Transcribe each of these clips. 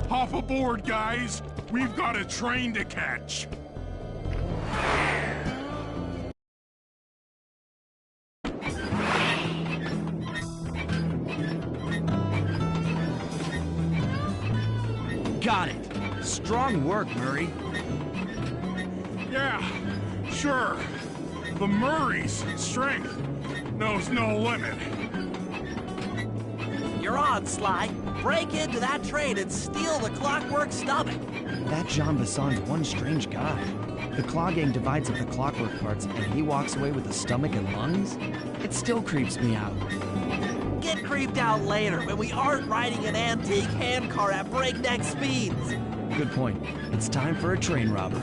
Hop aboard, guys! We've got a train to catch! Got it. Strong work, Murray. Yeah, sure. The Murray's strength knows no limit. You're on, Sly. Break into that train and steal the Clockwork Stomach. That Jean Basson's one strange guy. The Claw Gang divides up the clockwork parts, and he walks away with the stomach and lungs? It still creeps me out. Get creeped out later when we aren't riding an antique handcar at breakneck speeds. Good point. It's time for a train robbery.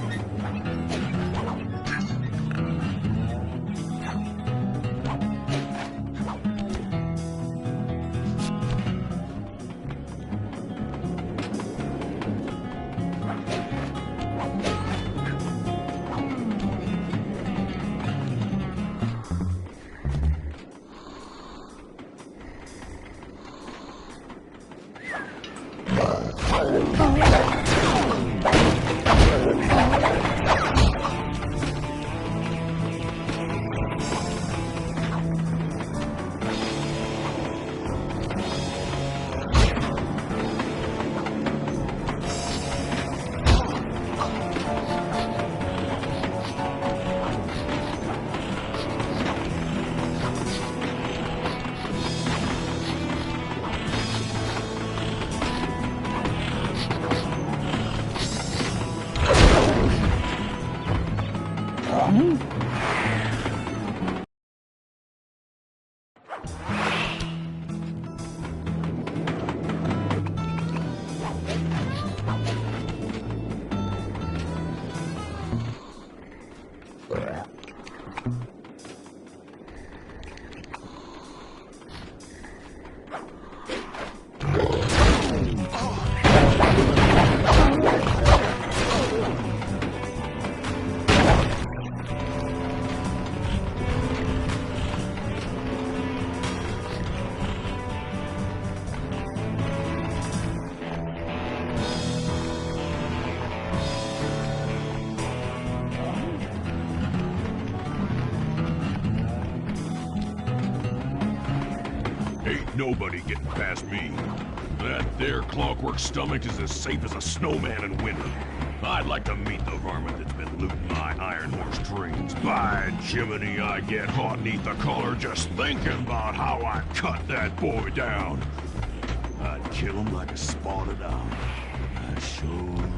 Ain't nobody getting past me. That there Clockwork Stomach is as safe as a snowman in winter. I'd like to meet the varmint that's been looting my Iron Horse trains. By Jiminy, I get hot neath the collar just thinking about how I cut that boy down. I'd kill him like a spotted owl. I sure would.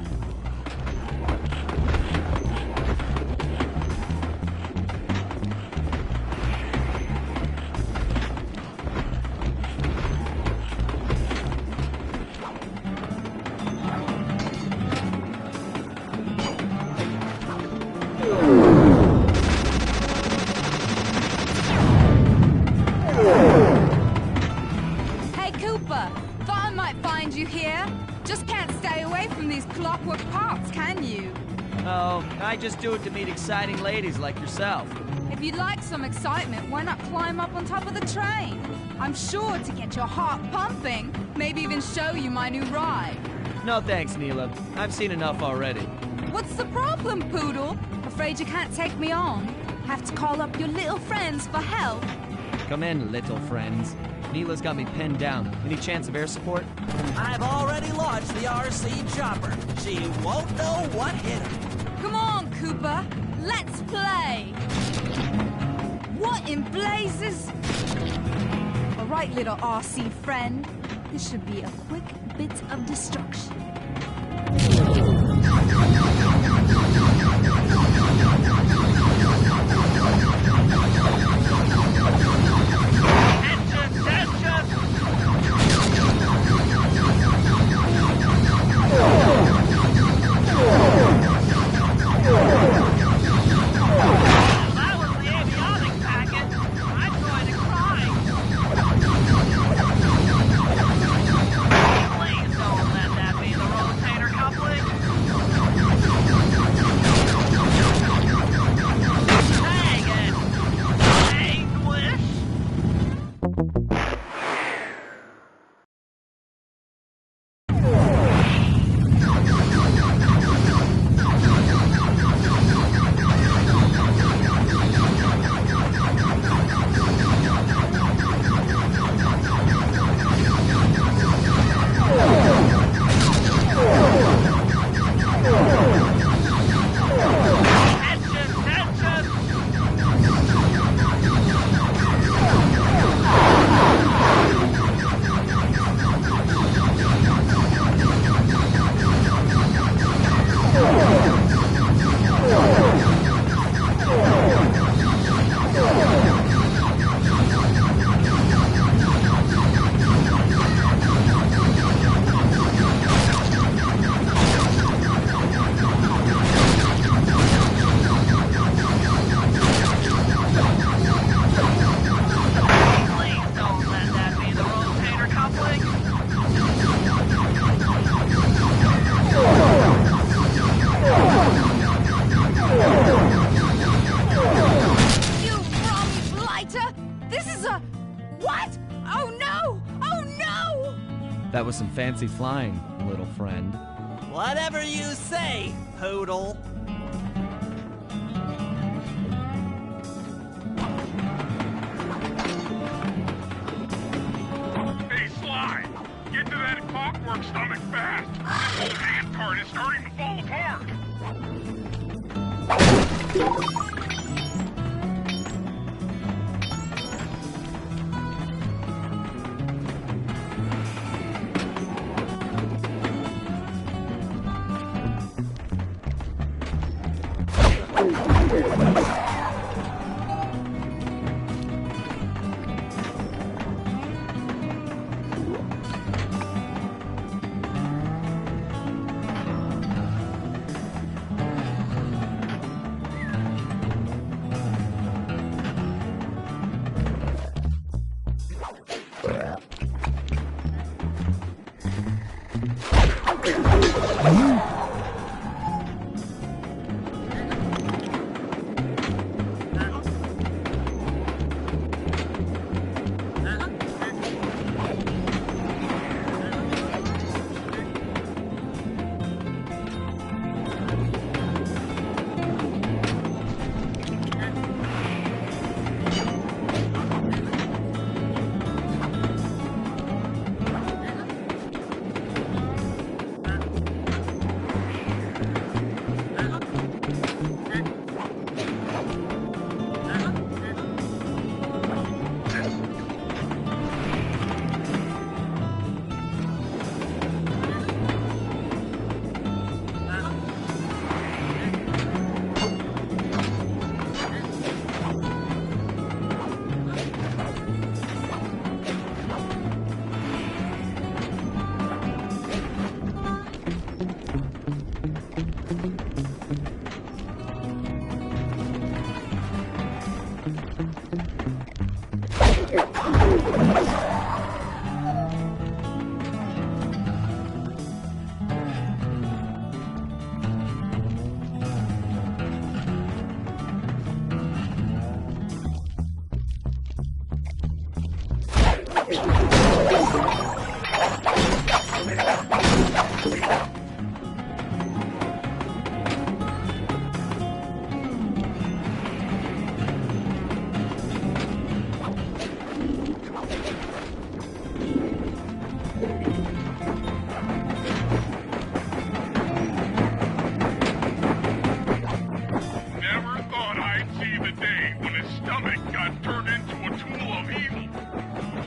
Hey, Cooper. Thought I might find you here. Just can't stay away from these clockwork parts, can you? Oh, I just do it to meet exciting ladies like yourself. If you'd like some excitement, why not climb up on top of the train? I'm sure to get your heart pumping, maybe even show you my new ride. No thanks, Neela. I've seen enough already. What's the problem, Poodle? Afraid you can't take me on? Have to call up your little friends for help? Come in, little friends. Neela's got me pinned down. Any chance of air support? I've already launched the RC chopper. She won't know what hit her. Come on, Cooper. Let's play. What in blazes? All right, little RC friend. This should be a quick bit of destruction. That was some fancy flying, little friend. Whatever you say, Poodle. Hey, Sly! Get to that clockwork stomach fast! This old hand cart is starting to fall apart!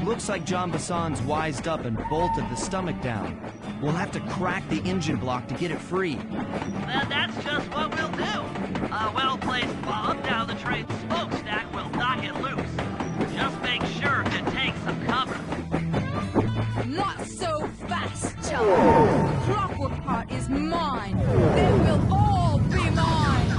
Looks like John Bassan's wised up and bolted the stomach down. We'll have to crack the engine block to get it free. Well, that's just what we'll do. A well-placed bomb down the train's smokestack will knock it loose. Just make sure to take some cover. Not so fast, John. The clockwork part is mine. They will all be mine.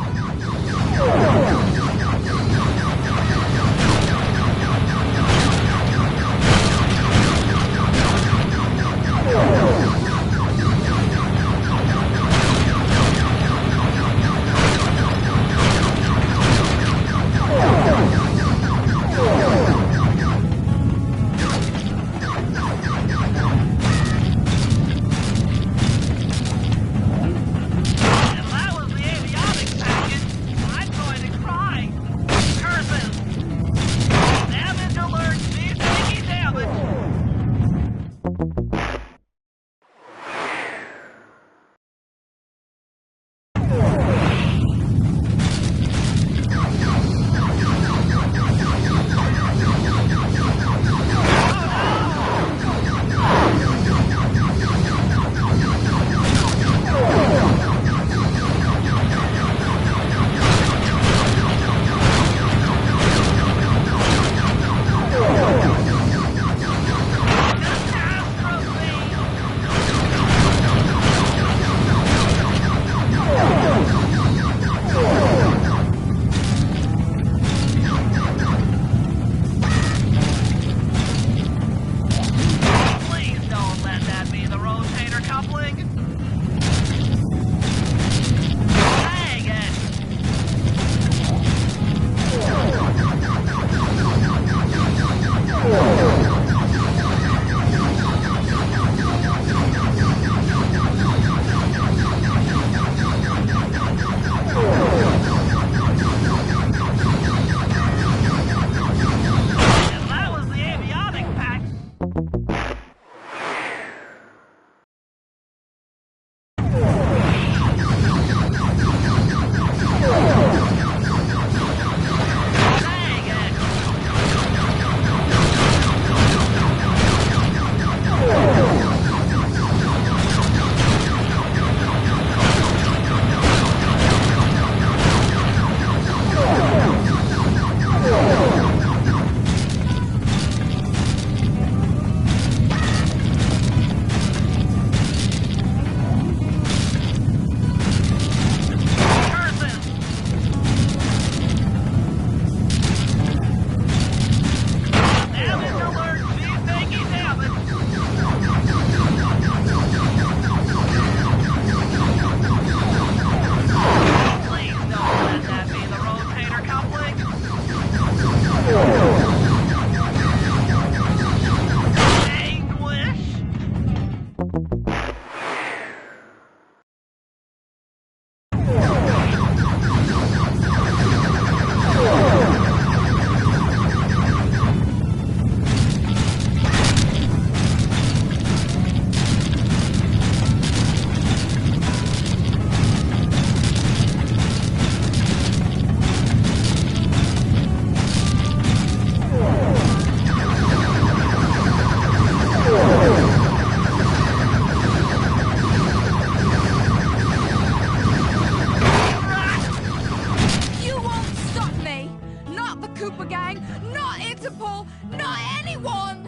to pull, not anyone!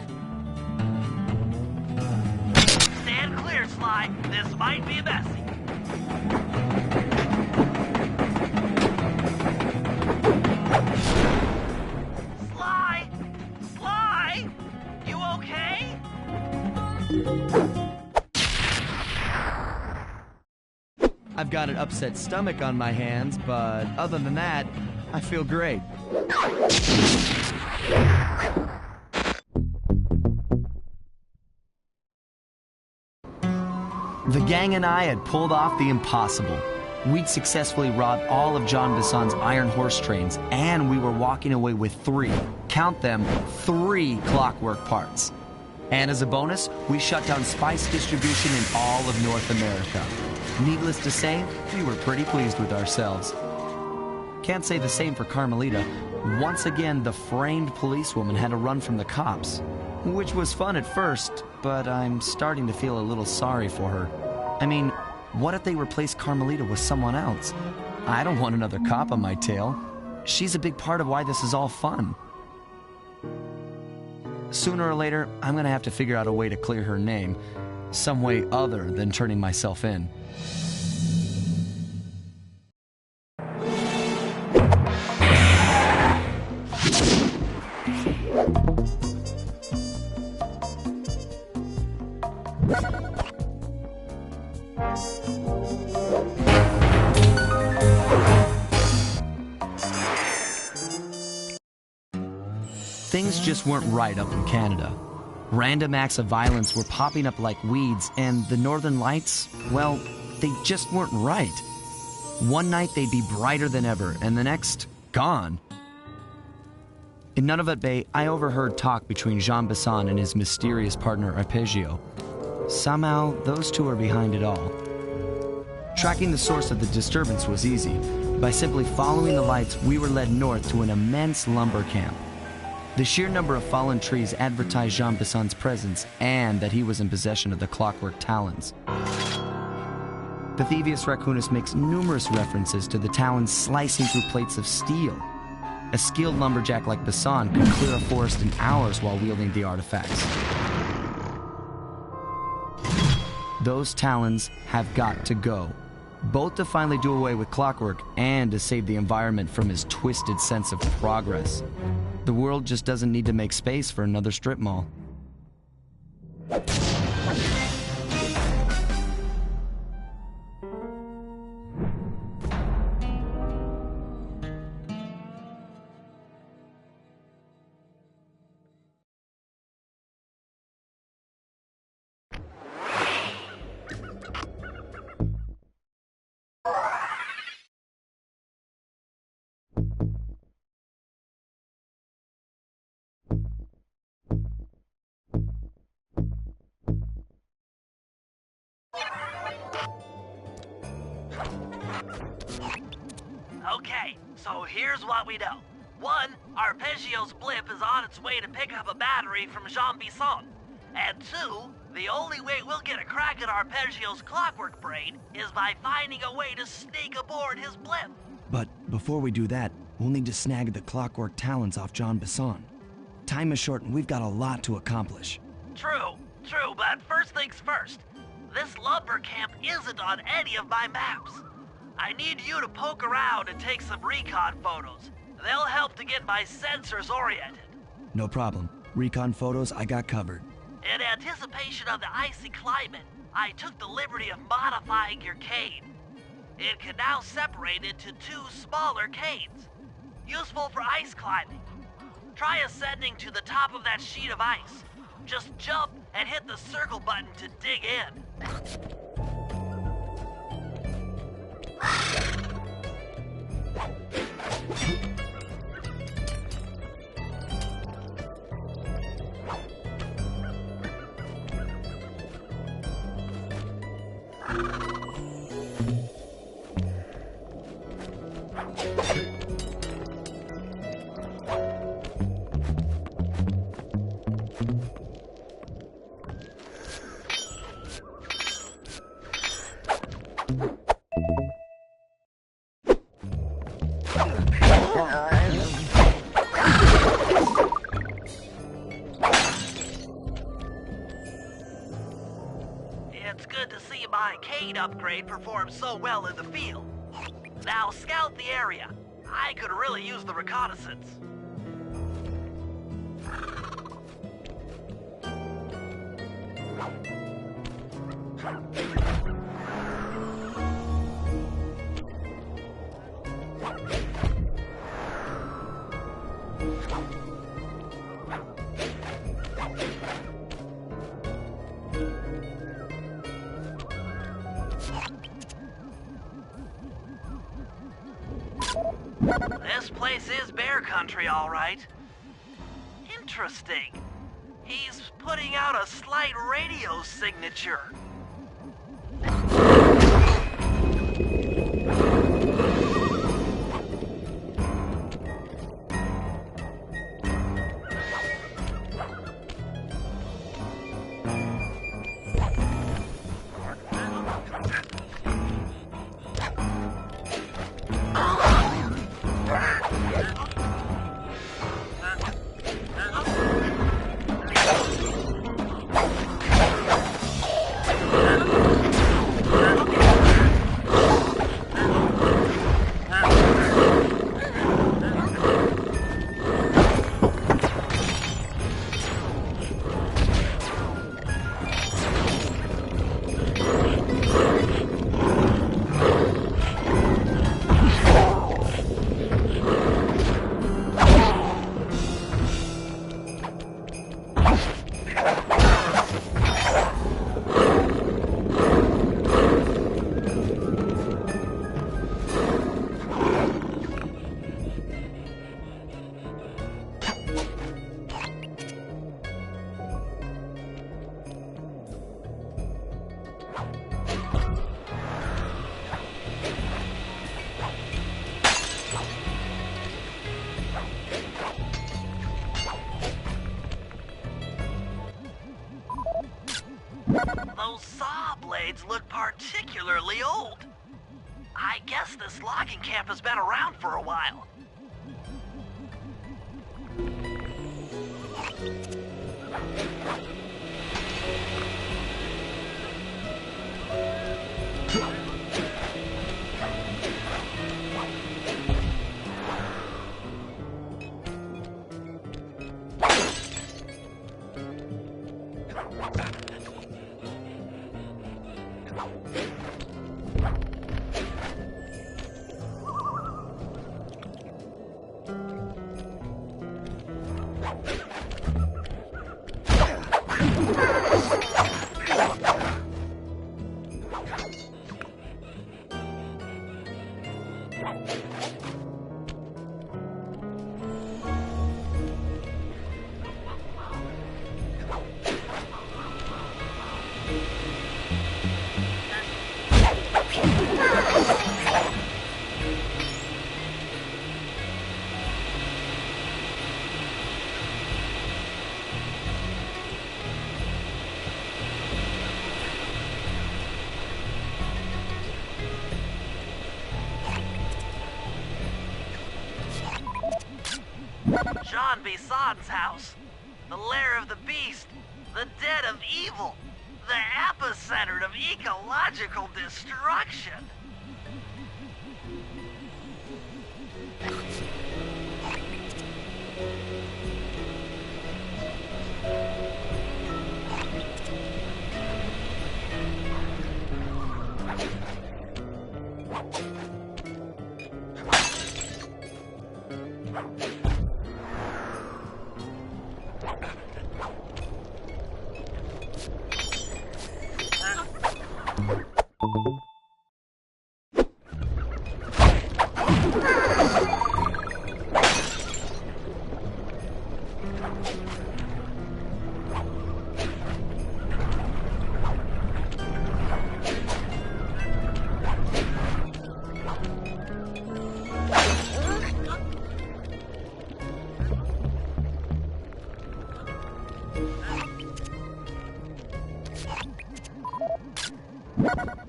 Stand clear, Sly. This might be messy. Sly! Sly! You okay? I've got an upset stomach on my hands, but other than that, I feel great. The gang and I had pulled off the impossible. We'd successfully robbed all of Jean Bisson's iron horse trains, and we were walking away with count them, 3 clockwork parts. And as a bonus, we shut down spice distribution in all of North America. Needless to say, we were pretty pleased with ourselves. Can't say the same for Carmelita. Once again, the framed policewoman had to run from the cops, which was fun at first, but I'm starting to feel a little sorry for her. I mean, what if they replaced Carmelita with someone else? I don't want another cop on my tail. She's a big part of why this is all fun. Sooner or later, I'm gonna have to figure out a way to clear her name, some way other than turning myself in. Things just weren't right up in Canada. Random acts of violence were popping up like weeds, and the Northern Lights, well, they just weren't right. One night they'd be brighter than ever, and the next, gone. In Nunavut Bay, I overheard talk between Jean Bisson and his mysterious partner Arpeggio. Somehow, those two are behind it all. Tracking the source of the disturbance was easy. By simply following the lights, we were led north to an immense lumber camp. The sheer number of fallen trees advertised Jean Bisson's presence and that he was in possession of the clockwork talons. Pythivius Raccoonus makes numerous references to the talons slicing through plates of steel. A skilled lumberjack like Bisson could clear a forest in hours while wielding the artifacts. Those talons have got to go, both to finally do away with clockwork and to save the environment from his twisted sense of progress. The world just doesn't need to make space for another strip mall. Okay, so here's what we know. 1, Arpeggio's blimp is on its way to pick up a battery from Jean Bisson. And 2, the only way we'll get a crack at Arpeggio's clockwork brain is by finding a way to sneak aboard his blimp. But before we do that, we'll need to snag the clockwork talons off Jean Bisson. Time is short and we've got a lot to accomplish. True, but first things first. This lumber camp isn't on any of my maps. I need you to poke around and take some recon photos. They'll help to get my sensors oriented. No problem. Recon photos I got covered. In anticipation of the icy climate, I took the liberty of modifying your cane. It can now separate into 2 smaller canes, useful for ice climbing. Try ascending to the top of that sheet of ice. Just jump and hit the circle button to dig in. upgrade performed so well in the field. Now scout the area. I could really use the reconnaissance. This place is bear country, all right. Interesting. He's putting out a slight radio signature. Those saw blades look particularly old. I guess this logging camp has been around for a while. John Bison's house. The lair of the beast. The den of evil. The epicenter of ecological destruction.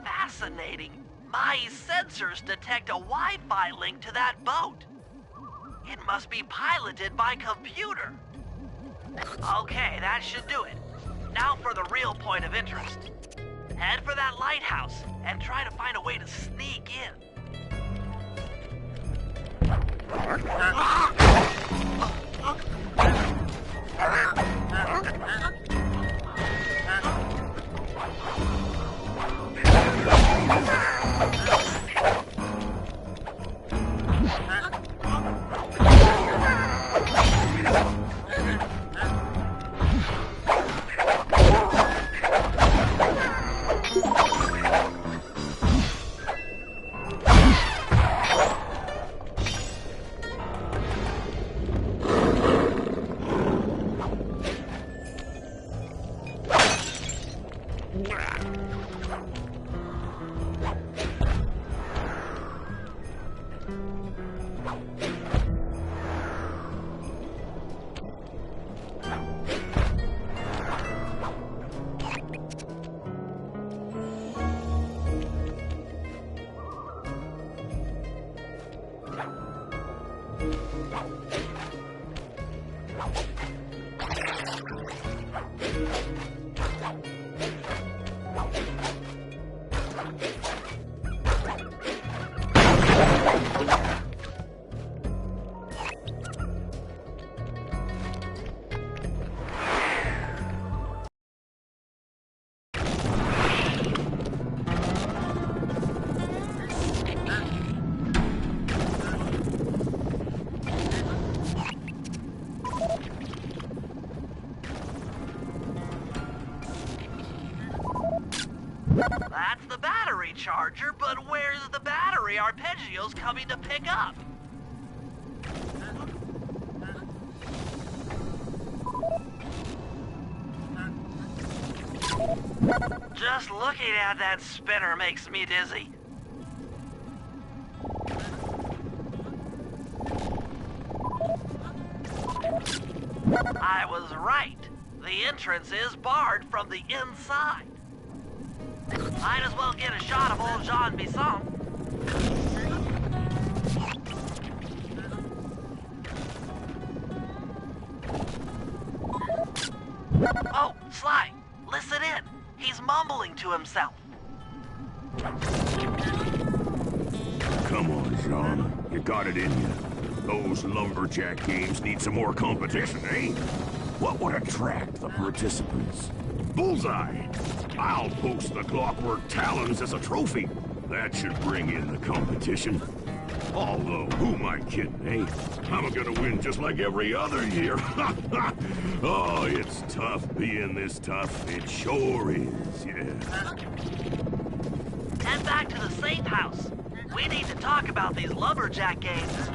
Fascinating. My sensors detect a Wi-Fi link to that boat. It must be piloted by computer. Okay, that should do it. Now for the real point of interest. Head for that lighthouse and try to find a way to sneak in. That's the battery charger, but where's the battery Arpeggio's coming to pick up? Just looking at that spinner makes me dizzy. I was right. The entrance is barred from the inside. Might as well get a shot of old Jean Bisson. Oh, Sly, listen in. He's mumbling to himself. Come on, Jean. You got it in you. Those lumberjack games need some more competition, eh? What would attract the participants? Bullseye! I'll post the Clockwork Talons as a trophy. That should bring in the competition. Although, who am I kidding, eh? I'm gonna win just like every other year. Oh, it's tough being this tough. It sure is, yeah. Head back to the safe house. We need to talk about these lumberjack games.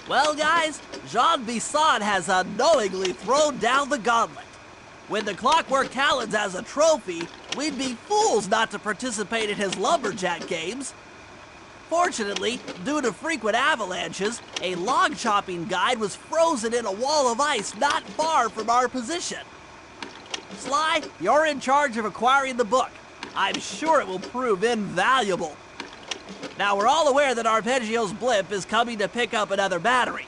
Well, guys, Jean Bisson has unknowingly thrown down the gauntlet. With the Clockwork Talons as a trophy, we'd be fools not to participate in his lumberjack games. Fortunately, due to frequent avalanches, a log chopping guide was frozen in a wall of ice not far from our position. Sly, you're in charge of acquiring the book. I'm sure it will prove invaluable. Now, we're all aware that Arpeggio's blimp is coming to pick up another battery.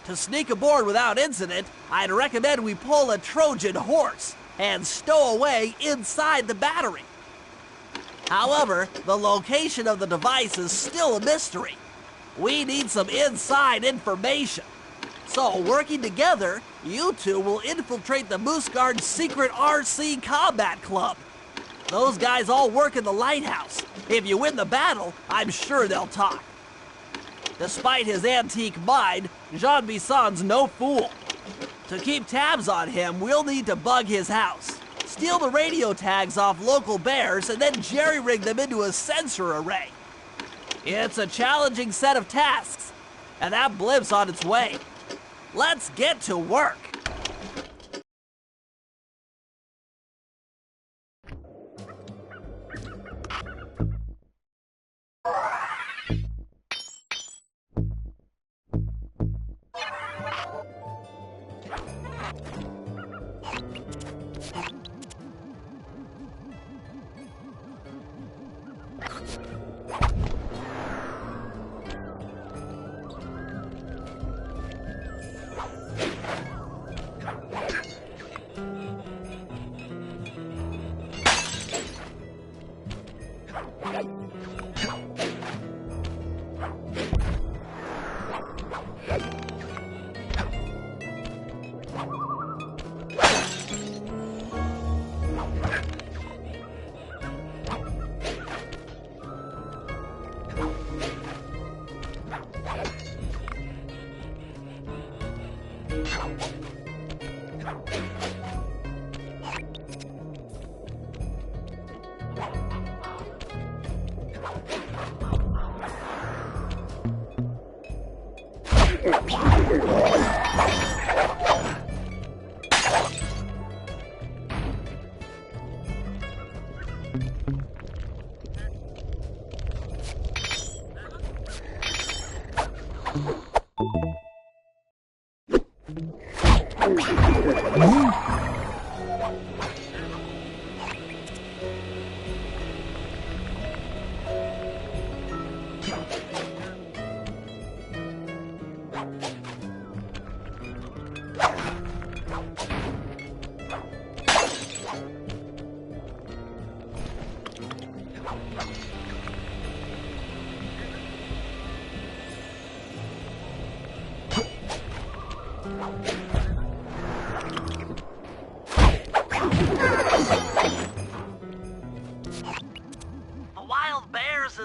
To sneak aboard without incident, I'd recommend we pull a Trojan horse and stow away inside the battery. However, the location of the device is still a mystery. We need some inside information. So, working together, you two will infiltrate the Moose Guard's secret RC combat club. Those guys all work in the lighthouse. If you win the battle, I'm sure they'll talk. Despite his antique mind, Jean Bisson's no fool. To keep tabs on him, we'll need to bug his house, steal the radio tags off local bears, and then jerry-rig them into a sensor array. It's a challenging set of tasks, and that blimp's on its way. Let's get to work. In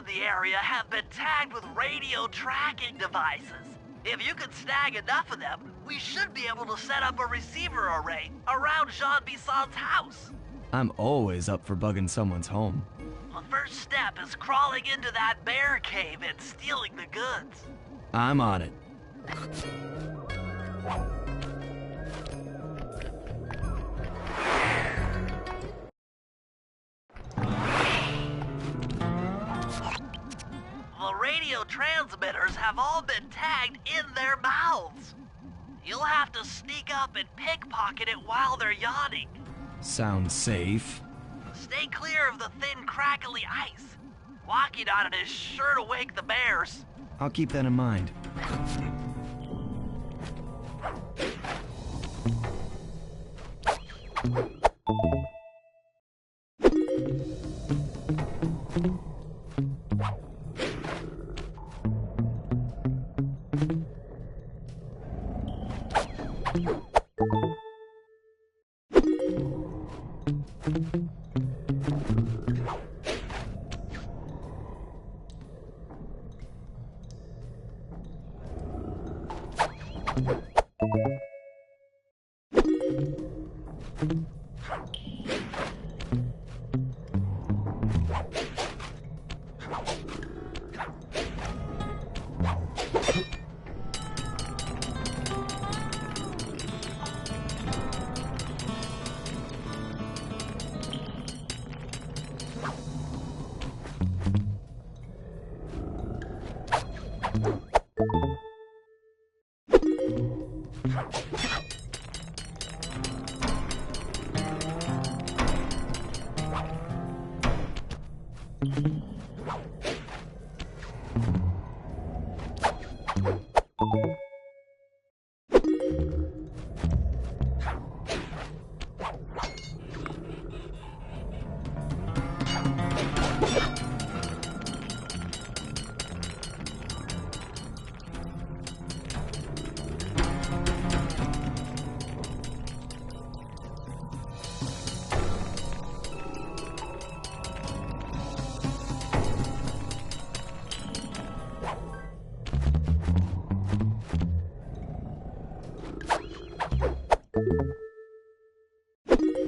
the area have been tagged with radio tracking devices. If you can snag enough of them, we should be able to set up a receiver array around Jean Bisson's house. I'm always up for bugging someone's home. The first step is crawling into that bear cave and stealing the goods. I'm on it. The radio transmitters have all been tagged in their mouths. You'll have to sneak up and pickpocket it while they're yawning. Sounds safe. Stay clear of the thin, crackly ice. Walking on it is sure to wake the bears. I'll keep that in mind.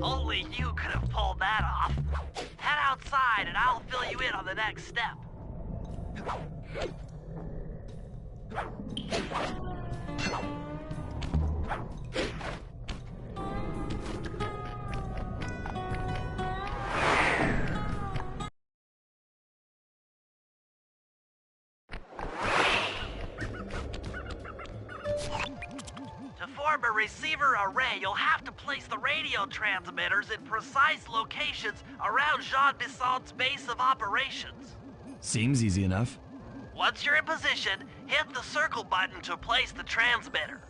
Only you could have pulled that off. Head outside and I'll fill you in on the next step. To form a receiver array, you'll have to place the radio transmitters in precise locations around Jean Bisson's base of operations. Seems easy enough. Once you're in position, hit the circle button to place the transmitter.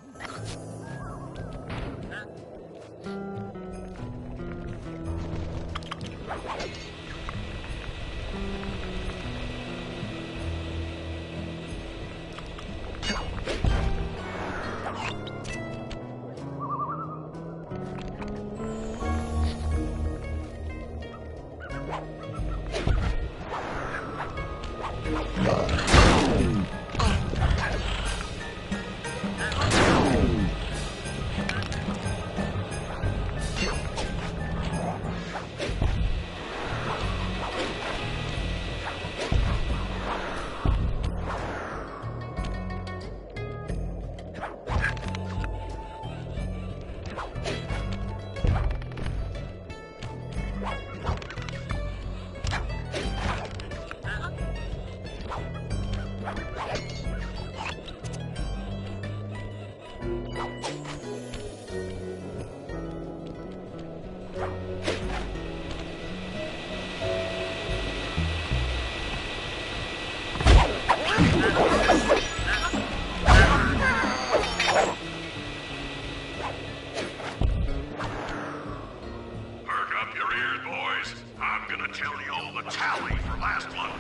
up your ears, boys. I'm gonna tell you all the tally for last month.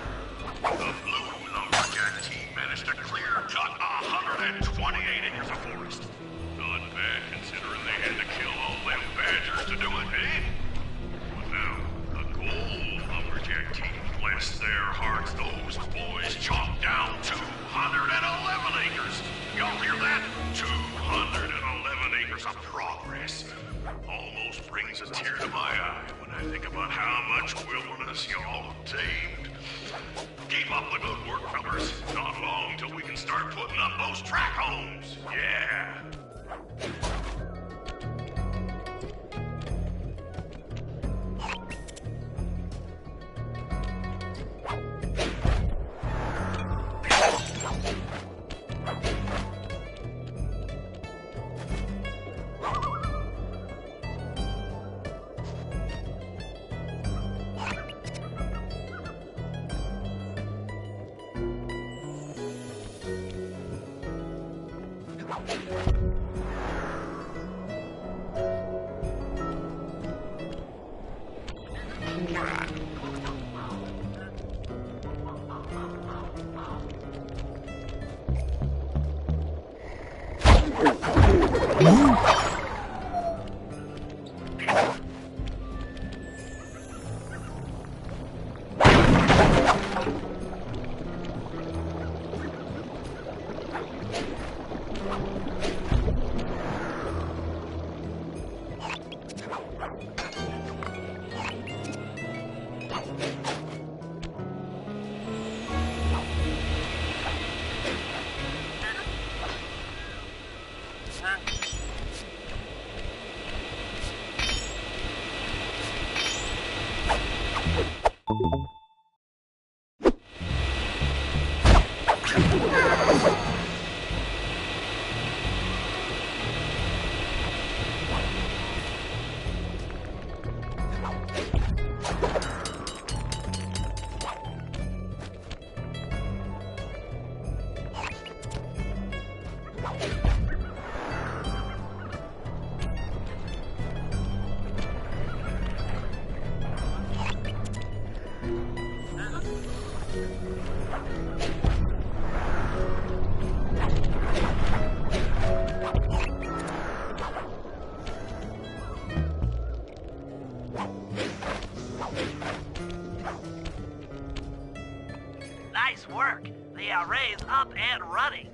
The Blue Lumberjack team managed to clear cut 128 acres of forest. Not bad considering they had to kill all them badgers to do it, eh? But now, the Gold Lumberjack team, bless their hearts, those boys chopped down 211 acres. Y'all hear that? 211 acres of progress. Almost brings a tear to my eye when I think about how much wilderness y'all have tamed. Keep up the good work, fellas. Not long till we can start putting up those track homes. Yeah. Nice work. The array's up and running.